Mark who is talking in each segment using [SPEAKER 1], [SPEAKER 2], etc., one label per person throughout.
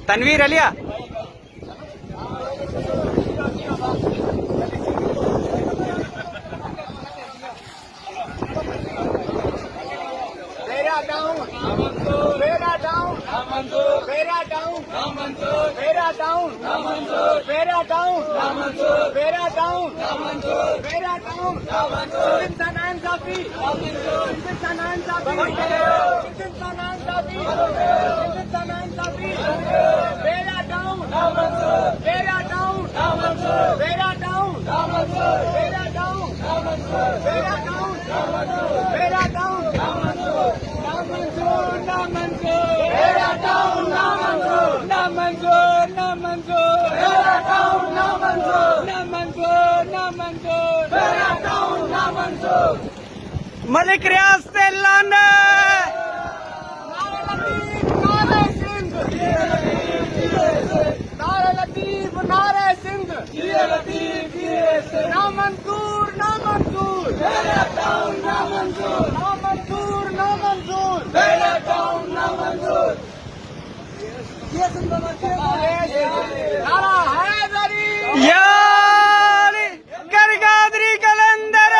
[SPEAKER 1] तनवीर अलिया मलिक रियाज से लाने नारे लतीफ नारे सिंध ना मंजूर ना मंजूर ना मंजूर ना मंजूर ना मंजूर ना मंजूर नारा हैदरी यारी करगादरी कलंदर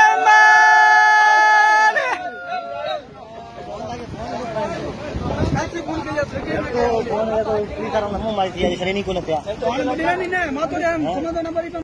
[SPEAKER 2] फोन